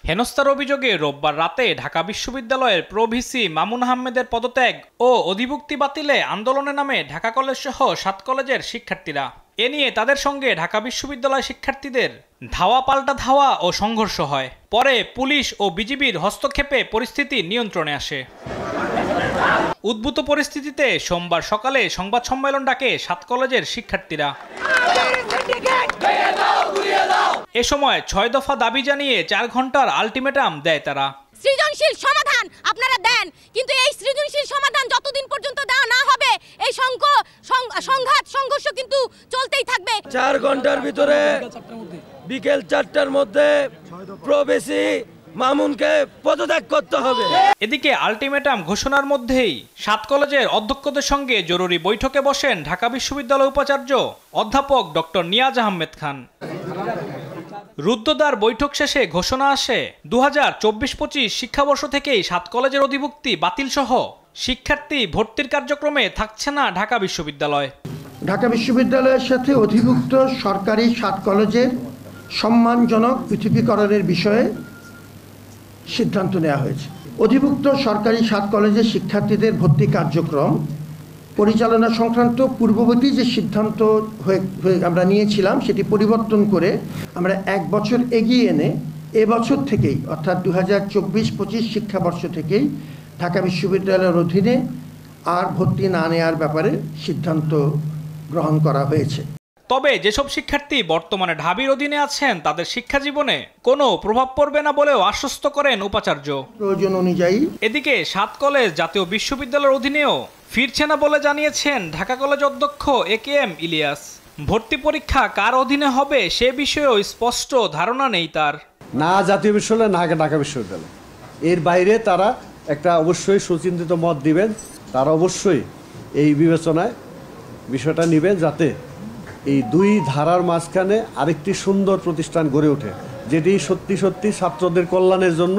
হেনস্থার অভিযোগে রোববার রাতে ঢাকা বিশ্ববিদ্যালয়ের প্রভিসি মামুন আহমেদের পদত্যাগ ও অধিভুক্তি বাতিলে আন্দোলনে নামে ঢাকা কলেজ সহ ৭ কলেজের শিক্ষার্থীরা। এ নিয়ে তাদের সঙ্গে ঢাকা বিশ্ববিদ্যালয় শিক্ষার্থীদের ধাওয়া পাল্টা ধাওয়া ও সংঘর্ষ হয়। পরে পুলিশ ও বিজিবির হস্তক্ষেপে পরিস্থিতি নিয়ন্ত্রণে আসে। উদ্ভূত পরিস্থিতিতে সোমবার সকালে সংবাদ সম্মেলন ডাকে ৭ কলেজের শিক্ষার্থীরা। এ সময় ৬ দফা দাবি জানিয়ে ৪ ঘন্টার আলটিমেটাম দেয় তারা। সৃজনশীল সমাধান আপনারা দেন, কিন্তু এই সৃজনশীল সমাধান যতদিন পর্যন্ত দেওয়া না হবে এই সংঘাত সংঘর্ষ কিন্তু চলতেই থাকবে। ৪ ঘন্টার ভিতরে বিকেল ৪টার মধ্যে প্রবেশী মামুনকে পদত্যাগ করতে হবে। এদিকে আলটিমেটাম ঘোষণার মধ্যেই ৭ কলেজের অধ্যক্ষদের সঙ্গে জরুরি বৈঠকে বসেন ঢাকা বিশ্ববিদ্যালয় উপাচার্য অধ্যাপক ডক্টর নিয়াজ আহমেদ খান। রুদ্ধদ্বার বৈঠক শেষে ঘোষণা আসে ২০২৪-২৫ শিক্ষাবর্ষ থেকেই ৭ কলেজের অধিভুক্তি বাতিল সহ শিক্ষার্থী ভর্তির কার্যক্রমে থাকছে না ঢাকা বিশ্ববিদ্যালয়। ঢাকা বিশ্ববিদ্যালয়ের সাথে অধিভুক্ত সরকারি ৭ কলেজের সম্মানজনক পৃথকীকরণের বিষয়ে সিদ্ধান্ত নেওয়া হয়েছে। অধিভুক্ত সরকারি ৭ কলেজের শিক্ষার্থীদের ভর্তি কার্যক্রম পরিচালনা সংক্রান্ত পূর্ববর্তী যে সিদ্ধান্ত আমরা নিয়েছিলাম সেটি পরিবর্তন করে আমরা ১ বছর এগিয়ে এনে এবছর থেকেই অর্থাৎ ২০২৪-২৫ শিক্ষাবর্ষ থেকেই ঢাকা বিশ্ববিদ্যালয়ের অধীনে আর ভর্তি না নেওয়ার ব্যাপারে সিদ্ধান্ত গ্রহণ করা হয়েছে। তবে যেসব শিক্ষার্থী বর্তমানে ঢাবির অধীনে আছেন তাদের শিক্ষা জীবনে কোনো প্রভাব পড়বে না বলেও আশ্বস্ত করেন উপাচার্য। প্রয়োজন অনুযায়ী এদিকে ৭ কলেজ জাতীয় বিশ্ববিদ্যালয়ের অধীনেও ফিরছে না বলে জানিয়েছেন ঢাকা কলেজ অধ্যক্ষ AKM ইলিয়াস। ভর্তি পরীক্ষা কার অধীনে হবে সে বিষয়েও স্পষ্ট ধারণা নেই তার। না জাতীয় বিশ্ববিদ্যালয় না ঢাকা বিশ্ববিদ্যালয়, এর বাইরে তারা একটা অবশ্যই সুচিন্তিত মত দিবেন। তারা অবশ্যই এই বিবেচনায় বিষয়টা নেবেন যাতে এই দুই ধারার মাঝখানে আরেকটি সুন্দর প্রতিষ্ঠান গড়ে ওঠে, যেটি সত্যি সত্যি ছাত্রদের কল্যাণের জন্য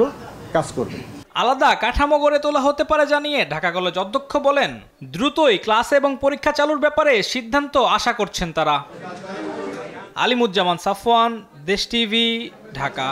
কাজ করবে। আলাদা কাঠামো গড়ে তোলা হতে পারে জানিয়ে ঢাকা কলেজ অধ্যক্ষ বলেন, দ্রুতই ক্লাস এবং পরীক্ষা চালুর ব্যাপারে সিদ্ধান্ত আশা করছেন তারা। আলিমুজ্জামান সাফওয়ান, দেশ টিভি, ঢাকা।